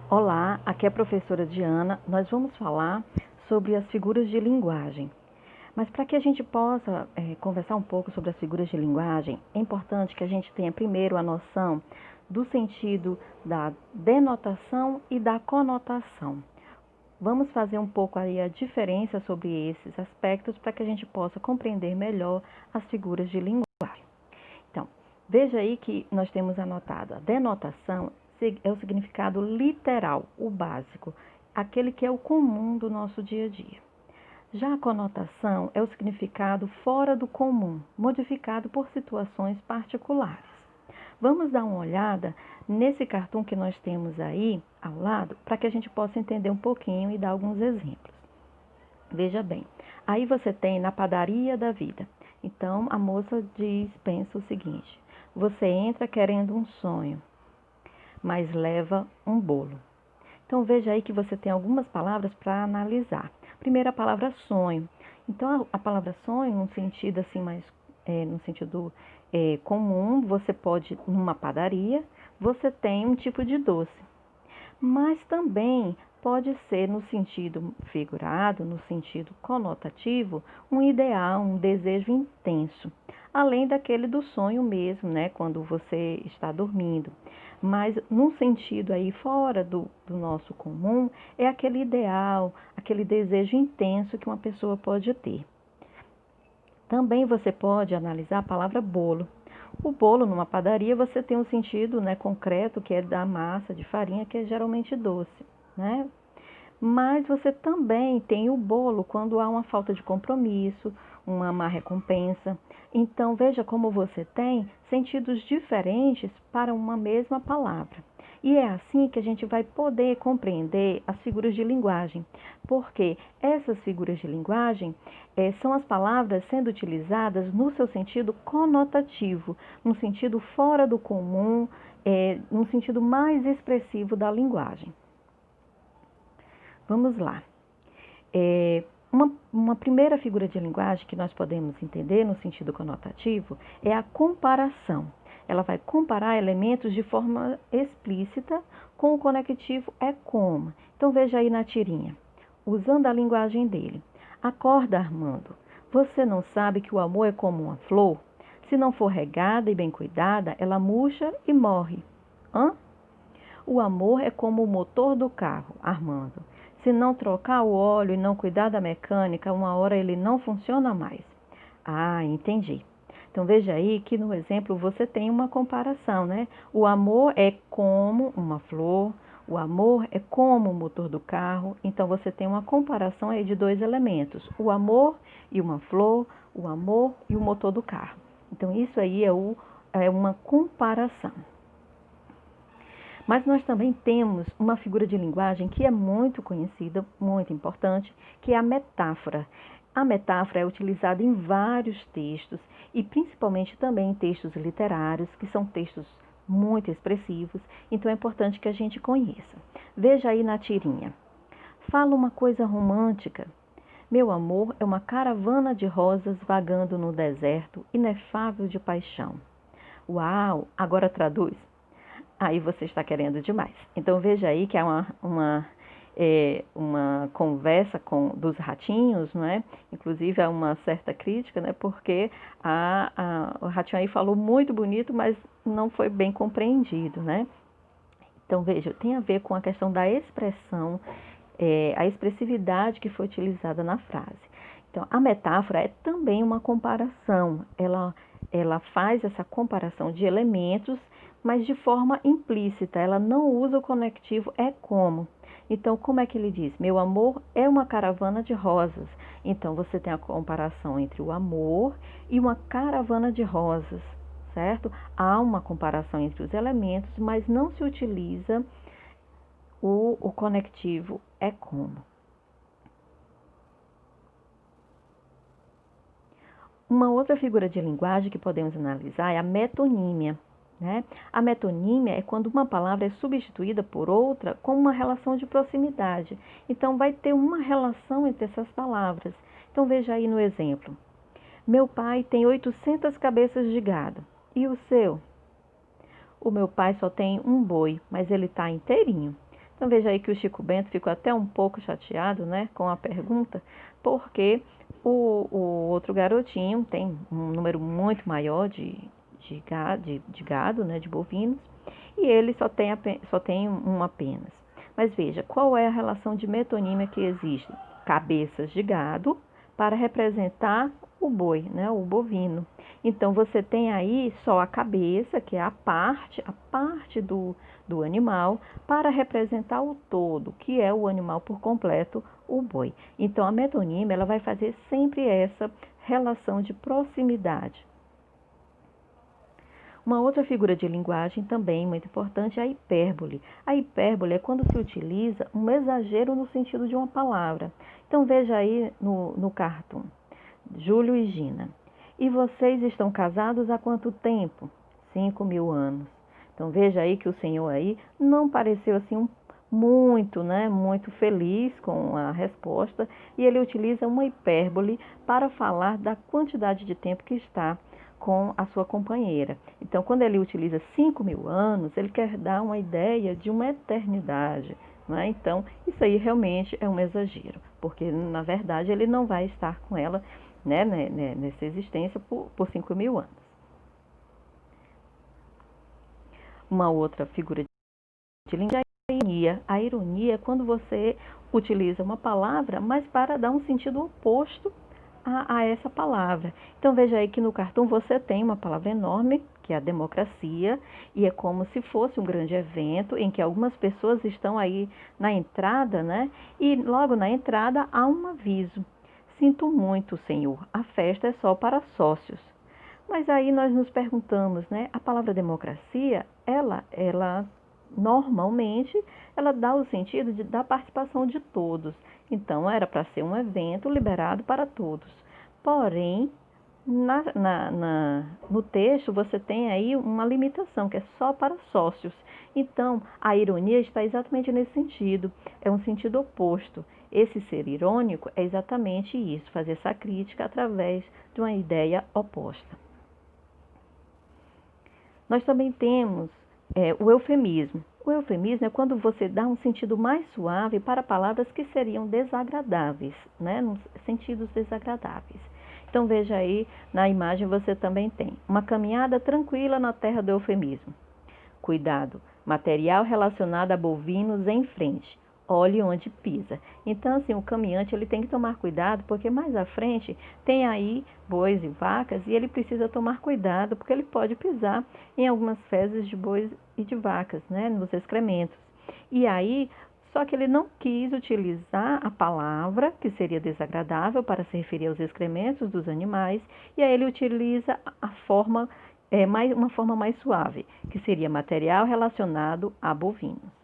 Olá, aqui é a professora Diana. Nós vamos falar sobre as figuras de linguagem. Mas para que a gente possa conversar um pouco sobre as figuras de linguagem, é importante que a gente tenha primeiro a noção do sentido da denotação e da conotação. Vamos fazer um pouco aí a diferença sobre esses aspectos para que a gente possa compreender melhor as figuras de linguagem. Então, veja aí que nós temos anotado a denotação é o significado literal, o básico, aquele que é o comum do nosso dia a dia. Já a conotação é o significado fora do comum, modificado por situações particulares. Vamos dar uma olhada nesse cartoon que nós temos aí ao lado, para que a gente possa entender um pouquinho e dar alguns exemplos. Veja bem, aí você tem na padaria da vida. Então, a moça pensa o seguinte: você entra querendo um sonho, mas leva um bolo. Então, veja aí que você tem algumas palavras para analisar. Primeiro, a palavra sonho. Então, a palavra sonho, num sentido assim mais, no sentido comum, você pode, numa padaria, você tem um tipo de doce. Mas também pode ser no sentido figurado, no sentido conotativo, um ideal, um desejo intenso, além daquele do sonho mesmo, né, quando você está dormindo. Mas num sentido aí fora do nosso comum, é aquele ideal, aquele desejo intenso que uma pessoa pode ter. Também você pode analisar a palavra bolo. O bolo numa padaria você tem um sentido, né, concreto, que é da massa de farinha, que é geralmente doce, né? Mas você também tem o bolo quando há uma falta de compromisso, uma má recompensa. Então veja como você tem sentidos diferentes para uma mesma palavra. E é assim que a gente vai poder compreender as figuras de linguagem, porque essas figuras de linguagem são as palavras sendo utilizadas no seu sentido conotativo, no sentido fora do comum, no sentido mais expressivo da linguagem. Vamos lá. Uma primeira figura de linguagem que nós podemos entender no sentido conotativo é a comparação. Ela vai comparar elementos de forma explícita com o conectivo é como. Então veja aí na tirinha, usando a linguagem dele. Acorda, Armando. Você não sabe que o amor é como uma flor? Se não for regada e bem cuidada, ela murcha e morre. Hã? O amor é como o motor do carro, Armando. Se não trocar o óleo e não cuidar da mecânica, uma hora ele não funciona mais. Ah, entendi. Então veja aí que no exemplo você tem uma comparação, né? O amor é como uma flor, o amor é como o motor do carro. Então você tem uma comparação aí de dois elementos, o amor e uma flor, o amor e o motor do carro. Então isso aí é uma comparação. Mas nós também temos uma figura de linguagem que é muito conhecida, muito importante, que é a metáfora. A metáfora é utilizada em vários textos e principalmente também em textos literários, que são textos muito expressivos, então é importante que a gente conheça. Veja aí na tirinha. Fala uma coisa romântica. Meu amor é uma caravana de rosas vagando no deserto, inefável de paixão. Uau! Agora traduz. Aí você está querendo demais. Então veja aí que é uma conversa dos ratinhos, não é? Inclusive há uma certa crítica, né? Porque o ratinho aí falou muito bonito, mas não foi bem compreendido, né? Então veja, tem a ver com a questão da expressão, a expressividade que foi utilizada na frase. Então a metáfora é também uma comparação. Ela faz essa comparação de elementos, mas de forma implícita. Ela não usa o conectivo é como. Então, como é que ele diz? Meu amor é uma caravana de rosas. Então, você tem a comparação entre o amor e uma caravana de rosas, certo? Há uma comparação entre os elementos, mas não se utiliza o conectivo é como. Uma outra figura de linguagem que podemos analisar é a metonímia. Né? A metonímia é quando uma palavra é substituída por outra com uma relação de proximidade. Então, vai ter uma relação entre essas palavras. Então, veja aí no exemplo. Meu pai tem 800 cabeças de gado. E o seu? O meu pai só tem um boi, mas ele está inteirinho. Então veja aí que o Chico Bento ficou até um pouco chateado, né, com a pergunta, porque o outro garotinho tem um número muito maior de gado, né, de bovinos, e ele só tem um apenas. Mas veja, qual é a relação de metonímia que existe? Cabeças de gado para representar o boi, né, o bovino. Então você tem aí só a cabeça, que é a parte do animal, para representar o todo, que é o animal por completo, o boi. Então a metonímia ela vai fazer sempre essa relação de proximidade. Uma outra figura de linguagem também muito importante é a hipérbole. A hipérbole é quando se utiliza um exagero no sentido de uma palavra. Então veja aí no cartoon, Júlio e Gina. E vocês estão casados há quanto tempo? 5.000 anos. Então veja aí que o senhor aí não pareceu assim muito, né, muito feliz com a resposta, e ele utiliza uma hipérbole para falar da quantidade de tempo que está com a sua companheira. Então, quando ele utiliza 5.000 anos, ele quer dar uma ideia de uma eternidade. Né? Então, isso aí realmente é um exagero, porque na verdade ele não vai estar com ela, né, nessa existência por 5.000 anos. Uma outra figura de linguagem é a ironia. A ironia é quando você utiliza uma palavra, mas para dar um sentido oposto a essa palavra. Então veja aí que no cartoon você tem uma palavra enorme, que é a democracia, e é como se fosse um grande evento em que algumas pessoas estão aí na entrada, né? E logo na entrada há um aviso. Sinto muito, senhor, a festa é só para sócios. Mas aí nós nos perguntamos, né? A palavra democracia, ela normalmente, ela dá o sentido da participação de todos. Então, era para ser um evento liberado para todos. Porém, no texto, você tem aí uma limitação, que é só para sócios. Então, a ironia está exatamente nesse sentido, é um sentido oposto. Esse ser irônico é exatamente isso, fazer essa crítica através de uma ideia oposta. Nós também temos o eufemismo. O eufemismo é quando você dá um sentido mais suave para palavras que seriam desagradáveis, né? Sentidos desagradáveis. Então veja aí, na imagem você também tem uma caminhada tranquila na terra do eufemismo. Cuidado, material relacionado a bovinos em frente. Olhe onde pisa. Então, assim, o caminhante ele tem que tomar cuidado, porque mais à frente tem aí bois e vacas e ele precisa tomar cuidado, porque ele pode pisar em algumas fezes de bois e de vacas, né, nos excrementos. E aí, só que ele não quis utilizar a palavra, que seria desagradável, para se referir aos excrementos dos animais, e aí ele utiliza a forma, uma forma mais suave, que seria material relacionado a bovinos.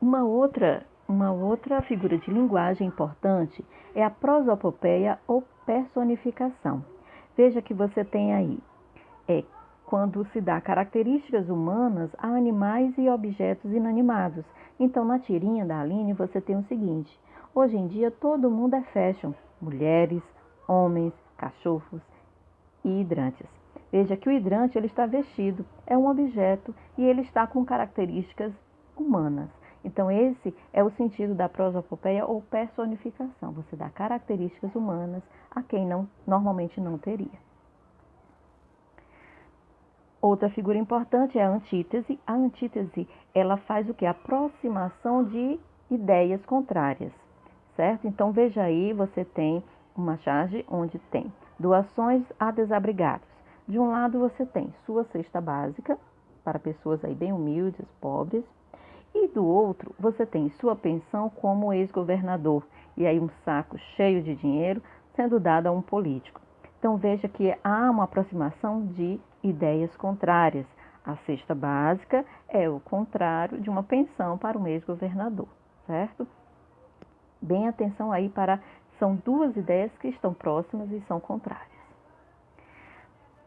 Uma outra figura de linguagem importante é a prosopopeia ou personificação. Veja que você tem aí, quando se dá características humanas a animais e objetos inanimados. Então, na tirinha da Aline, você tem o seguinte: hoje em dia todo mundo é fashion, mulheres, homens, cachorros e hidrantes. Veja que o hidrante ele está vestido, é um objeto e ele está com características humanas. Então, esse é o sentido da prosopopeia ou personificação. Você dá características humanas a quem normalmente não teria. Outra figura importante é a antítese. A antítese, ela faz o que? A aproximação de ideias contrárias, certo? Então, veja aí, você tem uma charge onde tem doações a desabrigados. De um lado, você tem sua cesta básica, para pessoas aí bem humildes, pobres, e do outro, você tem sua pensão como ex-governador, e aí um saco cheio de dinheiro sendo dado a um político. Então veja que há uma aproximação de ideias contrárias. A cesta básica é o contrário de uma pensão para um ex-governador, certo? Bem atenção aí são duas ideias que estão próximas e são contrárias.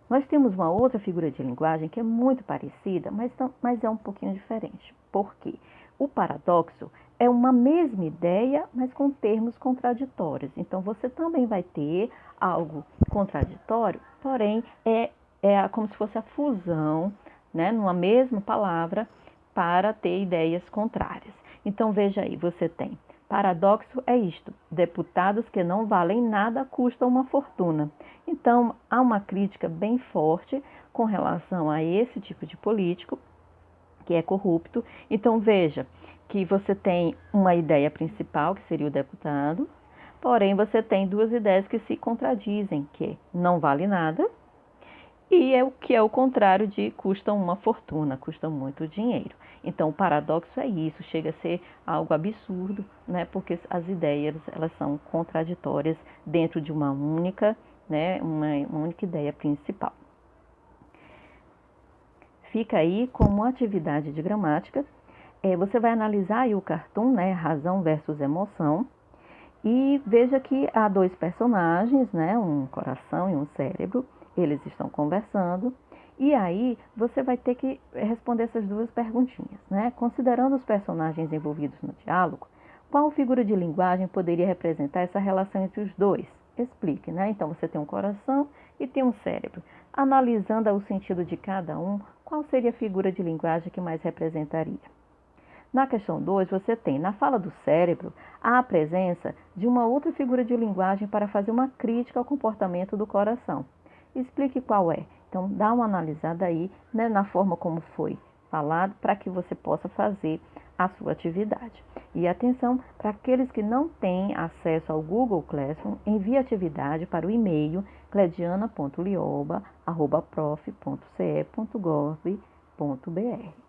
Nós temos uma outra figura de linguagem que é muito parecida, mas é um pouquinho diferente. Por quê? O paradoxo é uma mesma ideia, mas com termos contraditórios. Então, você também vai ter algo contraditório, porém, é como se fosse a fusão, né, numa mesma palavra, para ter ideias contrárias. Então, veja aí, você tem paradoxo é isto: deputados que não valem nada custam uma fortuna. Então, há uma crítica bem forte com relação a esse tipo de político, que é corrupto. Então, veja que você tem uma ideia principal, que seria o deputado, porém você tem duas ideias que se contradizem, que não vale nada e é o que é o contrário de custam uma fortuna, custam muito dinheiro. Então, o paradoxo é isso, chega a ser algo absurdo, né? Porque as ideias, elas são contraditórias dentro de uma única, né? Uma única ideia principal. Fica aí como atividade de gramática. Você vai analisar aí o cartoon, né? Razão versus emoção. E veja que há dois personagens, né? Um coração e um cérebro. Eles estão conversando. E aí você vai ter que responder essas duas perguntinhas, né? Considerando os personagens envolvidos no diálogo, qual figura de linguagem poderia representar essa relação entre os dois? Explique, né? Então você tem um coração e tem um cérebro. Analisando o sentido de cada um, qual seria a figura de linguagem que mais representaria? Na questão 2, você tem, na fala do cérebro, a presença de uma outra figura de linguagem para fazer uma crítica ao comportamento do coração. Explique qual é. Então, dá uma analisada aí, né, na forma como foi falado, para que você possa fazer a sua atividade. E atenção, para aqueles que não têm acesso ao Google Classroom, envie a atividade para o e-mail clediana.lioba@prof.ce.gov.br.